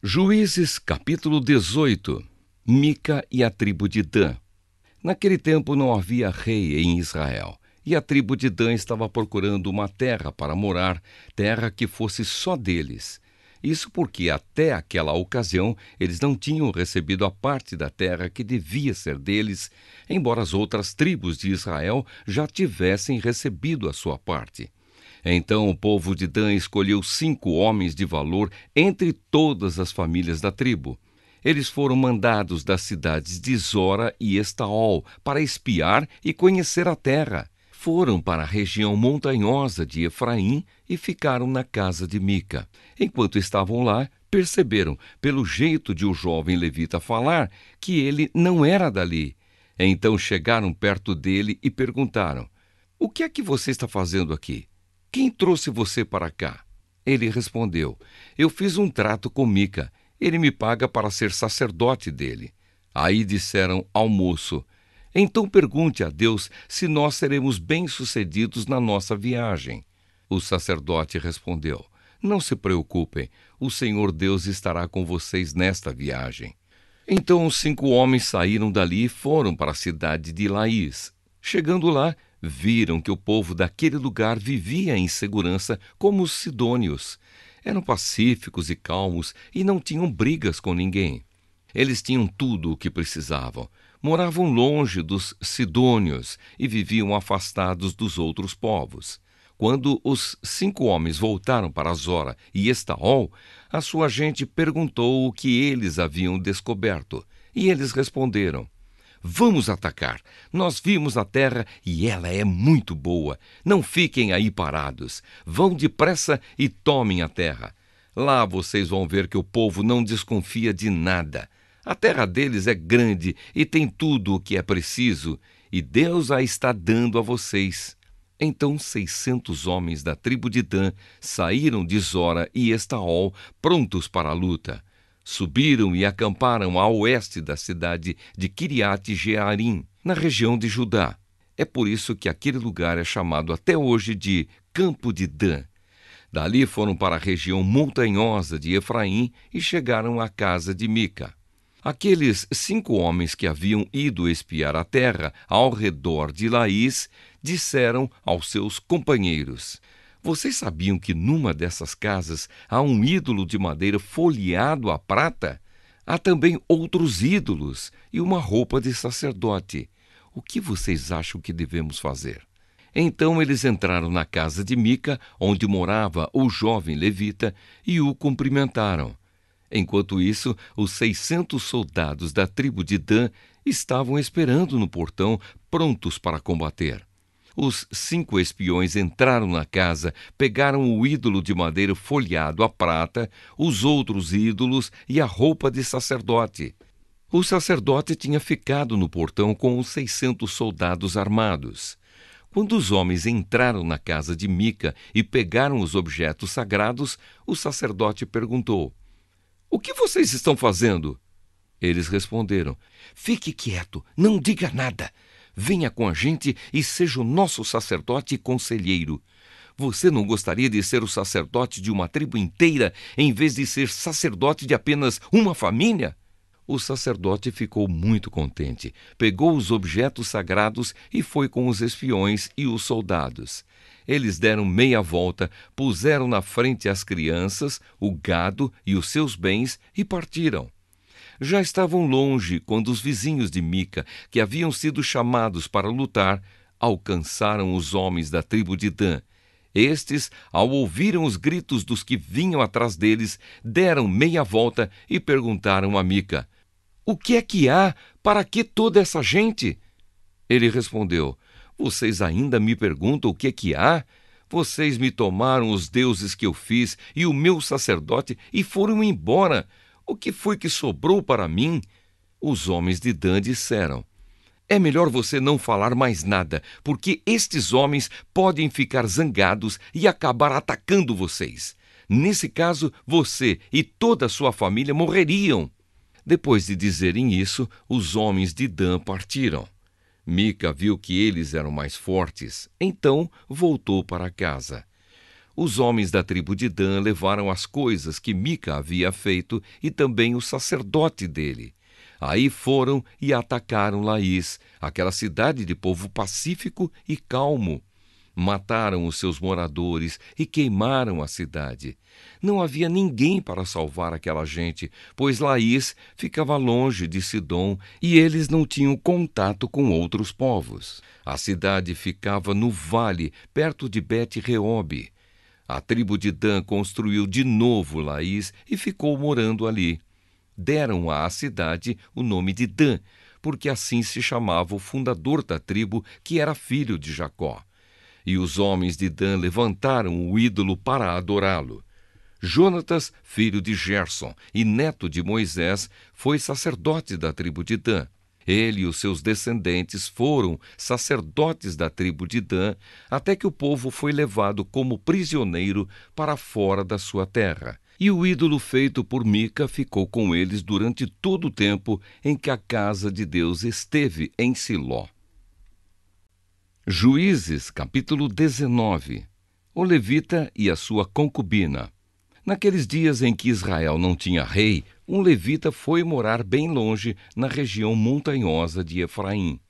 Juízes capítulo 18. Mica e a tribo de Dan. Naquele tempo não havia rei em Israel, e a tribo de Dan estava procurando uma terra para morar, terra que fosse só deles. Isso porque até aquela ocasião eles não tinham recebido a parte da terra que devia ser deles, embora as outras tribos de Israel já tivessem recebido a sua parte. Então o povo de Dan escolheu 5 homens de valor entre todas as famílias da tribo. Eles foram mandados das cidades de Zora e Estaol para espiar e conhecer a terra. Foram para a região montanhosa de Efraim e ficaram na casa de Mica. Enquanto estavam lá, perceberam, pelo jeito de o jovem levita falar, que ele não era dali. Então chegaram perto dele e perguntaram: "O que é que você está fazendo aqui? Quem trouxe você para cá?" Ele respondeu: "Eu fiz um trato com Mica. Ele me paga para ser sacerdote dele." Aí disseram ao moço: "Então pergunte a Deus se nós seremos bem-sucedidos na nossa viagem." O sacerdote respondeu: "Não se preocupem, o Senhor Deus estará com vocês nesta viagem." Então os 5 homens saíram dali e foram para a cidade de Laís. Chegando lá, viram que o povo daquele lugar vivia em segurança como os sidônios. Eram pacíficos e calmos e não tinham brigas com ninguém. Eles tinham tudo o que precisavam. Moravam longe dos sidônios e viviam afastados dos outros povos. Quando os 5 homens voltaram para Zora e Estaol, a sua gente perguntou o que eles haviam descoberto. E eles responderam: "Vamos atacar. Nós vimos a terra e ela é muito boa. Não fiquem aí parados. Vão depressa e tomem a terra. Lá vocês vão ver que o povo não desconfia de nada. A terra deles é grande e tem tudo o que é preciso, e Deus a está dando a vocês." Então 600 homens da tribo de Dan saíram de Zora e Estaol prontos para a luta. Subiram e acamparam a oeste da cidade de Quiriate-Jearim, na região de Judá. É por isso que aquele lugar é chamado até hoje de Campo de Dan. Dali foram para a região montanhosa de Efraim e chegaram à casa de Mica. Aqueles 5 homens que haviam ido espiar a terra ao redor de Laís disseram aos seus companheiros: "Vocês sabiam que numa dessas casas há um ídolo de madeira folheado à prata? Há também outros ídolos e uma roupa de sacerdote. O que vocês acham que devemos fazer?" Então eles entraram na casa de Mica, onde morava o jovem levita, e o cumprimentaram. Enquanto isso, os 600 soldados da tribo de Dan estavam esperando no portão, prontos para combater. Os 5 espiões entraram na casa, pegaram o ídolo de madeira folheado à prata, os outros ídolos e a roupa de sacerdote. O sacerdote tinha ficado no portão com os 600 soldados armados. Quando os homens entraram na casa de Mica e pegaram os objetos sagrados, o sacerdote perguntou: "O que vocês estão fazendo?" Eles responderam: "Fique quieto, não diga nada. Venha com a gente e seja o nosso sacerdote e conselheiro. Você não gostaria de ser o sacerdote de uma tribo inteira, em vez de ser sacerdote de apenas uma família?" O sacerdote ficou muito contente, pegou os objetos sagrados e foi com os espiões e os soldados. Eles deram meia volta, puseram na frente as crianças, o gado e os seus bens e partiram. Já estavam longe quando os vizinhos de Mica, que haviam sido chamados para lutar, alcançaram os homens da tribo de Dan. Estes, ao ouvirem os gritos dos que vinham atrás deles, deram meia volta e perguntaram a Mica: "O que é que há? Para que toda essa gente?" Ele respondeu: "Vocês ainda me perguntam o que é que há? Vocês me tomaram os deuses que eu fiz e o meu sacerdote e foram embora. O que foi que sobrou para mim?" Os homens de Dan disseram: "É melhor você não falar mais nada, porque estes homens podem ficar zangados e acabar atacando vocês. Nesse caso, você e toda a sua família morreriam." Depois de dizerem isso, os homens de Dan partiram. Mica viu que eles eram mais fortes, então voltou para casa. os homens da tribo de Dan levaram as coisas que Mica havia feito e também o sacerdote dele. Aí foram e atacaram Laís, aquela cidade de povo pacífico e calmo. Mataram os seus moradores e queimaram a cidade. Não havia ninguém para salvar aquela gente, pois Laís ficava longe de Sidom e eles não tinham contato com outros povos. A cidade ficava no vale, perto de Bet-Reobe. A tribo de Dan construiu de novo Laís e ficou morando ali. Deram à cidade o nome de Dan, porque assim se chamava o fundador da tribo, que era filho de Jacó. E os homens de Dan levantaram o ídolo para adorá-lo. Jonatas, filho de Gerson e neto de Moisés, foi sacerdote da tribo de Dan. Ele e os seus descendentes foram sacerdotes da tribo de Dan, até que o povo foi levado como prisioneiro para fora da sua terra. E o ídolo feito por Mica ficou com eles durante todo o tempo em que a casa de Deus esteve em Siló. Juízes, capítulo 19. O levita e a sua concubina. Naqueles dias em que Israel não tinha rei, um levita foi morar bem longe, na região montanhosa de Efraim.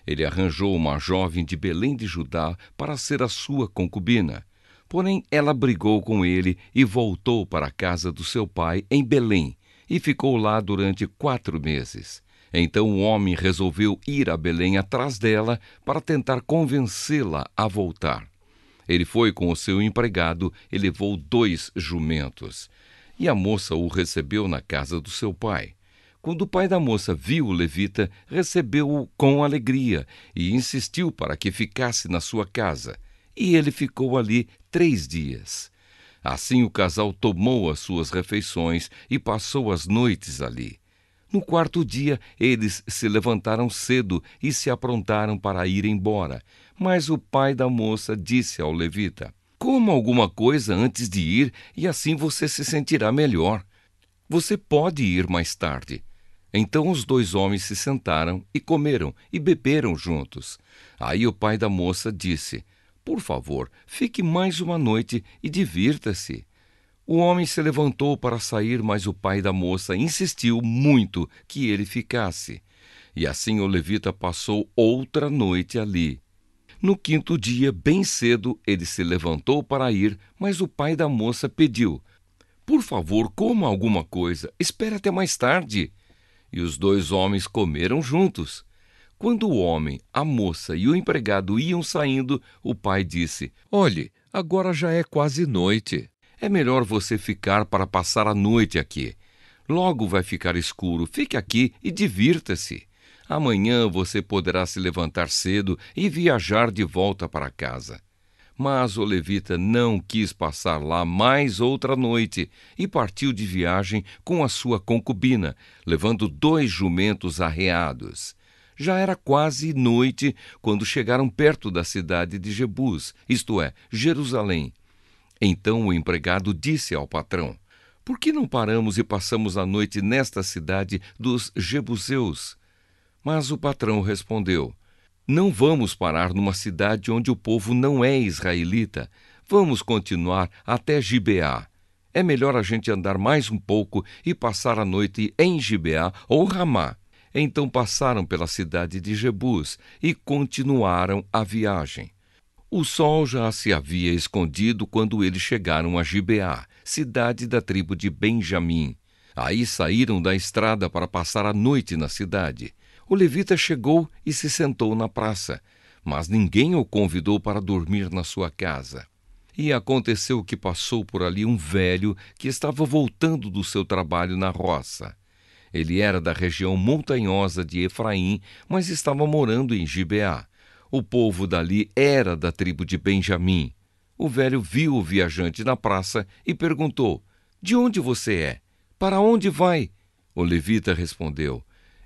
Ele arranjou uma jovem de Belém de Judá para ser a sua concubina. Porém, ela brigou com ele e voltou para a casa do seu pai em Belém, e ficou lá durante 4 meses. Então o homem resolveu ir a Belém atrás dela para tentar convencê-la a voltar. Ele foi com o seu empregado e levou 2 jumentos. E a moça o recebeu na casa do seu pai. Quando o pai da moça viu o levita, recebeu-o com alegria e insistiu para que ficasse na sua casa. E ele ficou ali 3 dias. Assim o casal tomou as suas refeições e passou as noites ali. No 4º dia, eles se levantaram cedo e se aprontaram para ir embora. Mas o pai da moça disse ao levita: "Coma alguma coisa antes de ir e assim você se sentirá melhor. Você pode ir mais tarde." Então os 2 homens se sentaram e comeram e beberam juntos. Aí o pai da moça disse: "Por favor, fique mais uma noite e divirta-se." O homem se levantou para sair, mas o pai da moça insistiu muito que ele ficasse. E assim o levita passou outra noite ali. No 5º dia, bem cedo, ele se levantou para ir, mas o pai da moça pediu: "Por favor, coma alguma coisa, espere até mais tarde." E os 2 homens comeram juntos. Quando o homem, a moça e o empregado iam saindo, o pai disse: "Olhe, agora já é quase noite. É melhor você ficar para passar a noite aqui. Logo vai ficar escuro. Fique aqui e divirta-se. Amanhã você poderá se levantar cedo e viajar de volta para casa." Mas o levita não quis passar lá mais outra noite e partiu de viagem com a sua concubina, levando 2 jumentos arreados. Já era quase noite quando chegaram perto da cidade de Jebus, isto é, Jerusalém. Então o empregado disse ao patrão: "Por que não paramos e passamos a noite nesta cidade dos Jebuseus?" Mas o patrão respondeu: "Não vamos parar numa cidade onde o povo não é israelita. Vamos continuar até Gibeá. É melhor a gente andar mais um pouco e passar a noite em Gibeá ou Ramá." Então passaram pela cidade de Jebus e continuaram a viagem. O sol já se havia escondido quando eles chegaram a Gibeá, cidade da tribo de Benjamim. Aí saíram da estrada para passar a noite na cidade. O levita chegou e se sentou na praça, mas ninguém o convidou para dormir na sua casa. E aconteceu que passou por ali um velho que estava voltando do seu trabalho na roça. Ele era da região montanhosa de Efraim, mas estava morando em Gibeá. O povo dali era da tribo de Benjamim. O velho viu o viajante na praça e perguntou: "De onde você é? Para onde vai?" O levita respondeu: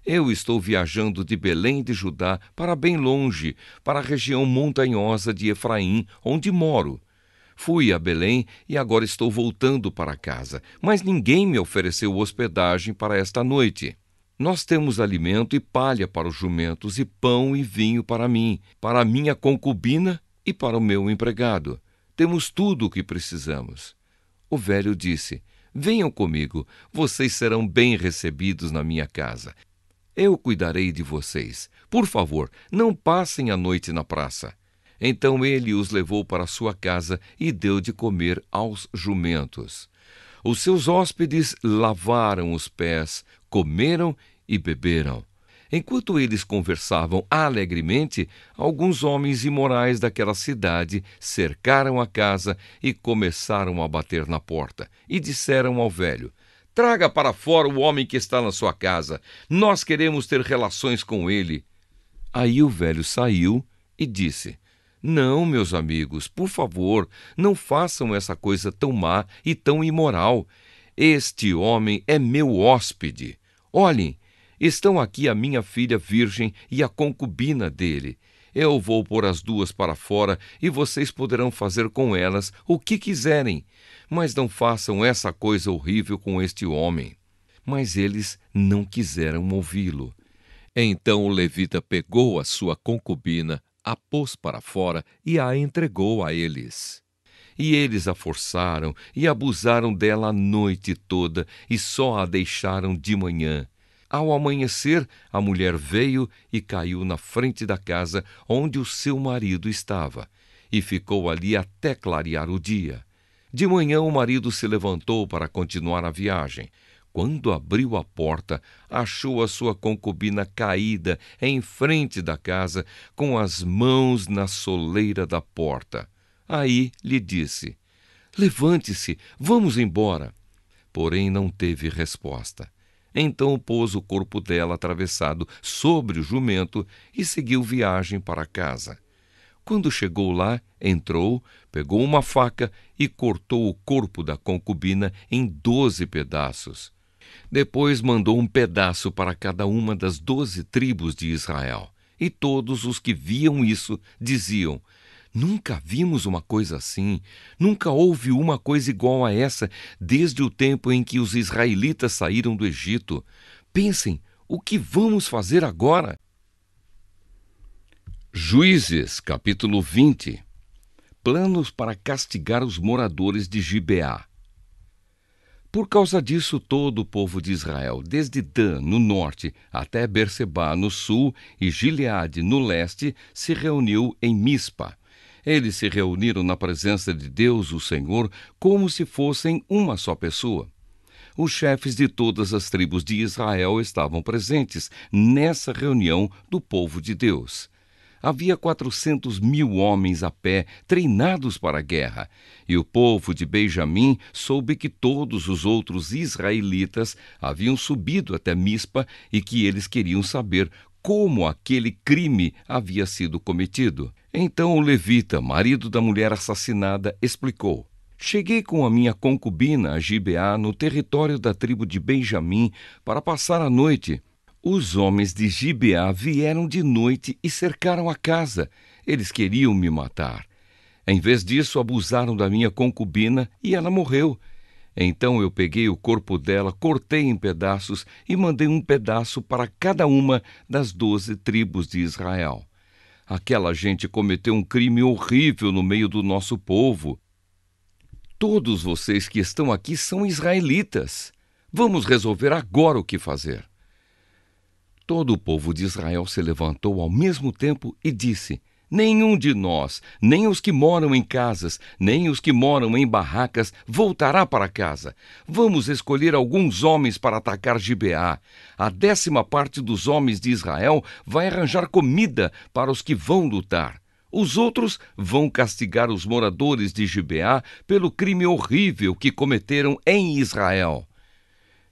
"Eu estou viajando de Belém de Judá para bem longe, para a região montanhosa de Efraim, onde moro. Fui a Belém e agora estou voltando para casa, mas ninguém me ofereceu hospedagem para esta noite. Nós temos alimento e palha para os jumentos e pão e vinho para mim, para a minha concubina e para o meu empregado. temos tudo o que precisamos. O velho disse: venham comigo, vocês serão bem recebidos na minha casa. Eu cuidarei de vocês. Por favor, não passem a noite na praça. Então ele os levou para sua casa e deu de comer aos jumentos. Os seus hóspedes lavaram os pés, comeram e beberam. Enquanto eles conversavam alegremente, alguns homens imorais daquela cidade cercaram a casa e começaram a bater na porta. E disseram ao velho: traga para fora o homem que está na sua casa. Nós queremos ter relações com ele. Aí o velho saiu e disse: não, meus amigos, por favor, não façam essa coisa tão má e tão imoral. Este homem é meu hóspede. Olhem, estão aqui a minha filha virgem e a concubina dele. Eu vou pôr as duas para fora e vocês poderão fazer com elas o que quiserem. Mas não façam essa coisa horrível com este homem. Mas eles não quiseram ouvi-lo. Então o levita pegou a sua concubina, a pôs para fora e a entregou a eles. E eles a forçaram e abusaram dela a noite toda e só a deixaram de manhã. Ao amanhecer, a mulher veio e caiu na frente da casa onde o seu marido estava, e ficou ali até clarear o dia. De manhã o marido se levantou para continuar a viagem. Quando abriu a porta, achou a sua concubina caída em frente da casa, com as mãos na soleira da porta. Aí lhe disse: levante-se, vamos embora. Porém não teve resposta. Então pôs o corpo dela atravessado sobre o jumento e seguiu viagem para casa. Quando chegou lá, entrou, pegou uma faca e cortou o corpo da concubina em 12 pedaços. Depois mandou um pedaço para cada uma das 12 tribos de Israel. E todos os que viam isso diziam: nunca vimos uma coisa assim, nunca houve uma coisa igual a essa desde o tempo em que os israelitas saíram do Egito. Pensem, o que vamos fazer agora? Juízes, capítulo 20. Planos para castigar os moradores de Gibeá. Por causa disso, todo o povo de Israel, desde Dan, no norte, até Berseba, no sul, e Gileade, no leste, se reuniu em Mispa. Eles se reuniram na presença de Deus, o Senhor, como se fossem uma só pessoa. Os chefes de todas as tribos de Israel estavam presentes nessa reunião do povo de Deus. Havia 400.000 homens a pé, treinados para a guerra, e o povo de Benjamim soube que todos os outros israelitas haviam subido até Mispa e que eles queriam saber como aquele crime havia sido cometido. Então o levita, marido da mulher assassinada, explicou: cheguei com a minha concubina a Gibeá, no território da tribo de Benjamim, para passar a noite. Os homens de Gibeá vieram de noite e cercaram a casa. Eles queriam me matar. Em vez disso, abusaram da minha concubina e ela morreu. Então eu peguei o corpo dela, cortei em pedaços e mandei um pedaço para cada uma das 12 tribos de Israel. Aquela gente cometeu um crime horrível no meio do nosso povo. Todos vocês que estão aqui são israelitas. Vamos resolver agora o que fazer. Todo o povo de Israel se levantou ao mesmo tempo e disse: nenhum de nós, nem os que moram em casas, nem os que moram em barracas, voltará para casa. Vamos escolher alguns homens para atacar Gibeá. A 10ª parte dos homens de Israel vai arranjar comida para os que vão lutar. Os outros vão castigar os moradores de Gibeá pelo crime horrível que cometeram em Israel.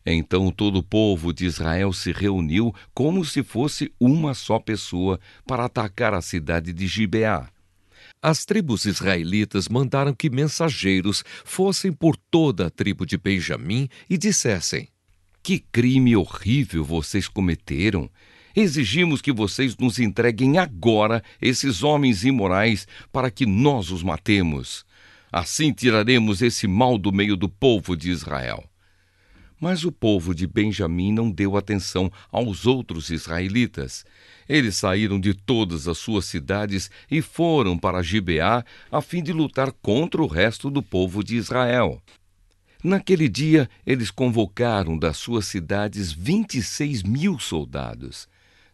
Então todo o povo de Israel se reuniu como se fosse uma só pessoa para atacar a cidade de Gibeá. As tribos israelitas mandaram que mensageiros fossem por toda a tribo de Benjamim e dissessem: que crime horrível vocês cometeram! Exigimos que vocês nos entreguem agora esses homens imorais para que nós os matemos. Assim tiraremos esse mal do meio do povo de Israel. Mas o povo de Benjamim não deu atenção aos outros israelitas. Eles saíram de todas as suas cidades e foram para Gibeá a fim de lutar contra o resto do povo de Israel. Naquele dia, eles convocaram das suas cidades 26.000 soldados.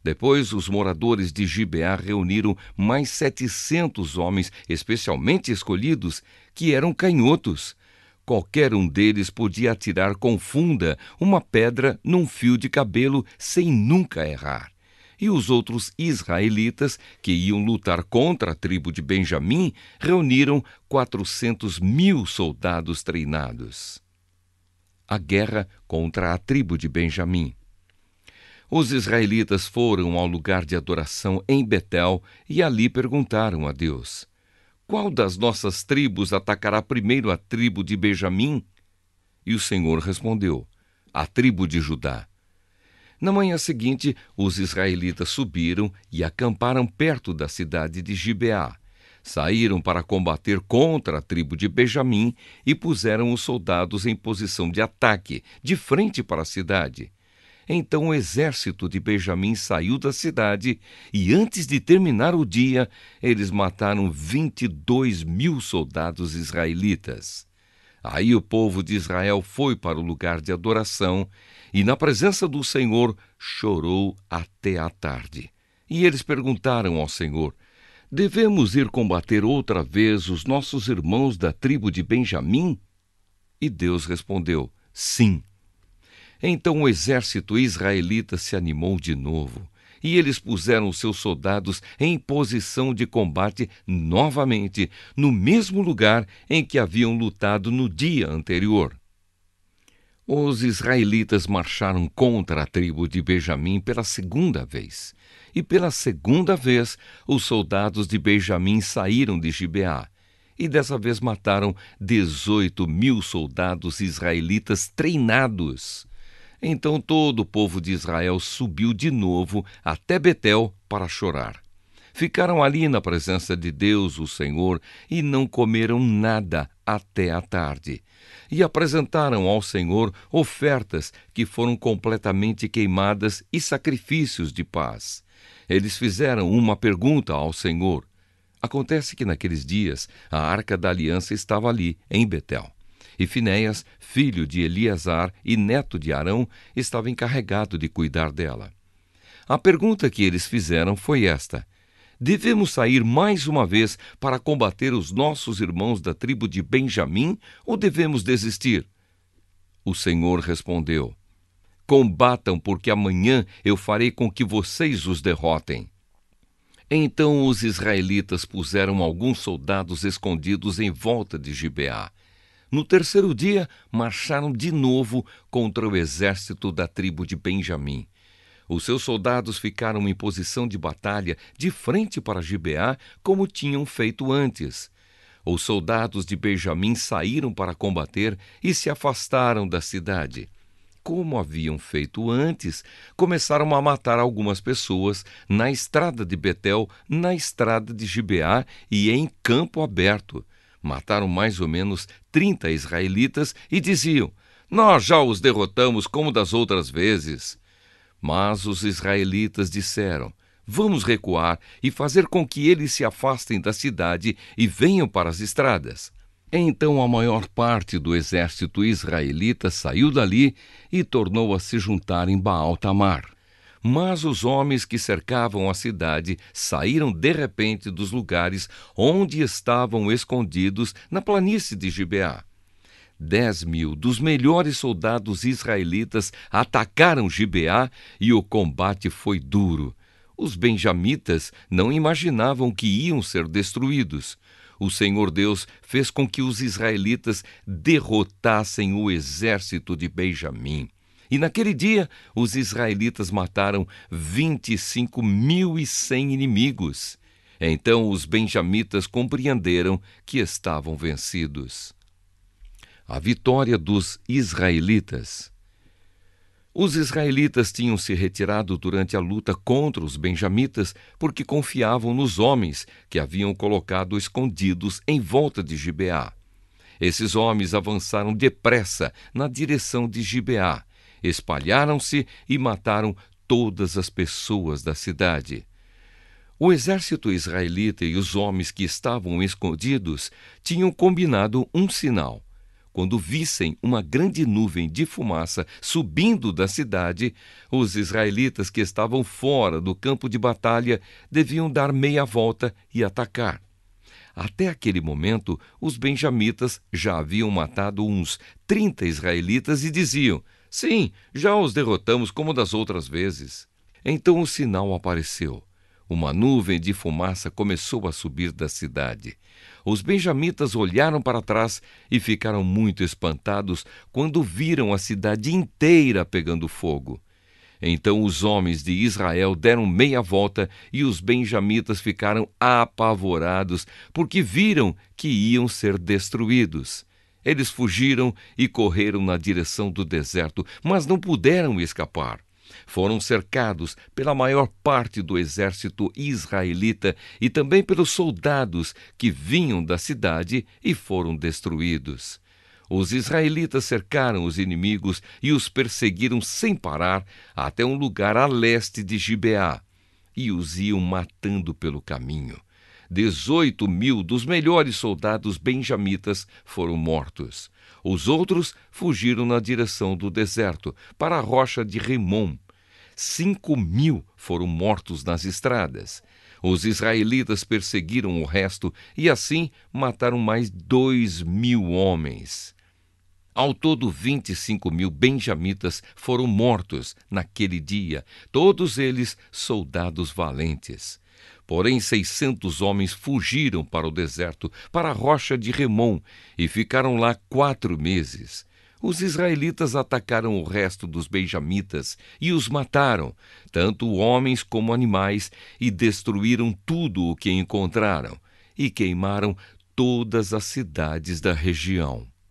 Depois, os moradores de Gibeá reuniram mais 700 homens especialmente escolhidos, que eram canhotos. Qualquer um deles podia atirar com funda uma pedra num fio de cabelo sem nunca errar. E os outros israelitas, que iam lutar contra a tribo de Benjamim, reuniram 400.000 soldados treinados. A guerra contra a tribo de Benjamim. Os israelitas foram ao lugar de adoração em Betel e ali perguntaram a Deus: qual das nossas tribos atacará primeiro a tribo de Benjamim? E o Senhor respondeu: a tribo de Judá. Na manhã seguinte, os israelitas subiram e acamparam perto da cidade de Gibeá. Saíram para combater contra a tribo de Benjamim e puseram os soldados em posição de ataque, de frente para a cidade. Então o exército de Benjamim saiu da cidade e, antes de terminar o dia, eles mataram 22.000 soldados israelitas. Aí o povo de Israel foi para o lugar de adoração e, na presença do Senhor, chorou até a tarde. E eles perguntaram ao Senhor: devemos ir combater outra vez os nossos irmãos da tribo de Benjamim? E Deus respondeu: sim. Então o exército israelita se animou de novo, e eles puseram seus soldados em posição de combate novamente, no mesmo lugar em que haviam lutado no dia anterior. Os israelitas marcharam contra a tribo de Benjamim pela segunda vez. E pela segunda vez, os soldados de Benjamim saíram de Gibeá. E dessa vez mataram 18.000 soldados israelitas treinados. Então todo o povo de Israel subiu de novo até Betel para chorar. Ficaram ali na presença de Deus, o Senhor, e não comeram nada até a tarde. E apresentaram ao Senhor ofertas que foram completamente queimadas e sacrifícios de paz. Eles fizeram uma pergunta ao Senhor. Acontece que naqueles dias a Arca da Aliança estava ali, em Betel. E Finéias, filho de Eleazar e neto de Arão, estava encarregado de cuidar dela. A pergunta que eles fizeram foi esta: devemos sair mais uma vez para combater os nossos irmãos da tribo de Benjamim ou devemos desistir? O Senhor respondeu: combatam, porque amanhã eu farei com que vocês os derrotem. Então os israelitas puseram alguns soldados escondidos em volta de Gibeá. No terceiro dia, marcharam de novo contra o exército da tribo de Benjamim. Os seus soldados ficaram em posição de batalha de frente para Gibeá, como tinham feito antes. Os soldados de Benjamim saíram para combater e se afastaram da cidade. Como haviam feito antes, começaram a matar algumas pessoas na estrada de Betel, na estrada de Gibeá e em campo aberto. Mataram mais ou menos 30 israelitas e diziam: nós já os derrotamos como das outras vezes. Mas os israelitas disseram: vamos recuar e fazer com que eles se afastem da cidade e venham para as estradas. Então a maior parte do exército israelita saiu dali e tornou a se juntar em Baal-Tamar. Mas os homens que cercavam a cidade saíram de repente dos lugares onde estavam escondidos na planície de Gibeá. 10.000 dos melhores soldados israelitas atacaram Gibeá e o combate foi duro. Os benjamitas não imaginavam que iam ser destruídos. O Senhor Deus fez com que os israelitas derrotassem o exército de Benjamim. E naquele dia, os israelitas mataram 25.100 inimigos. Então os benjamitas compreenderam que estavam vencidos. A vitória dos israelitas. Os israelitas tinham se retirado durante a luta contra os benjamitas porque confiavam nos homens que haviam colocado escondidos em volta de Gibeá. Esses homens avançaram depressa na direção de Gibeá, espalharam-se e mataram todas as pessoas da cidade. O exército israelita e os homens que estavam escondidos tinham combinado um sinal. Quando vissem uma grande nuvem de fumaça subindo da cidade, os israelitas que estavam fora do campo de batalha deviam dar meia volta e atacar. Até aquele momento, os benjamitas já haviam matado uns 30 israelitas e diziam: sim, já os derrotamos como das outras vezes. Então o sinal apareceu. Uma nuvem de fumaça começou a subir da cidade. Os benjamitas olharam para trás e ficaram muito espantados quando viram a cidade inteira pegando fogo. Então os homens de Israel deram meia volta e os benjamitas ficaram apavorados, porque viram que iam ser destruídos. Eles fugiram e correram na direção do deserto, mas não puderam escapar. Foram cercados pela maior parte do exército israelita e também pelos soldados que vinham da cidade e foram destruídos. Os israelitas cercaram os inimigos e os perseguiram sem parar até um lugar a leste de Gibeá, e os iam matando pelo caminho. 18.000 dos melhores soldados benjamitas foram mortos. Os outros fugiram na direção do deserto, para a rocha de Rimom. 5.000 foram mortos nas estradas. Os israelitas perseguiram o resto e assim mataram mais 2.000 homens. Ao todo, 25.000 benjamitas foram mortos naquele dia, todos eles soldados valentes. Porém, 600 homens fugiram para o deserto, para a rocha de Rimom, e ficaram lá 4 meses. Os israelitas atacaram o resto dos benjamitas e os mataram, tanto homens como animais, e destruíram tudo o que encontraram, e queimaram todas as cidades da região.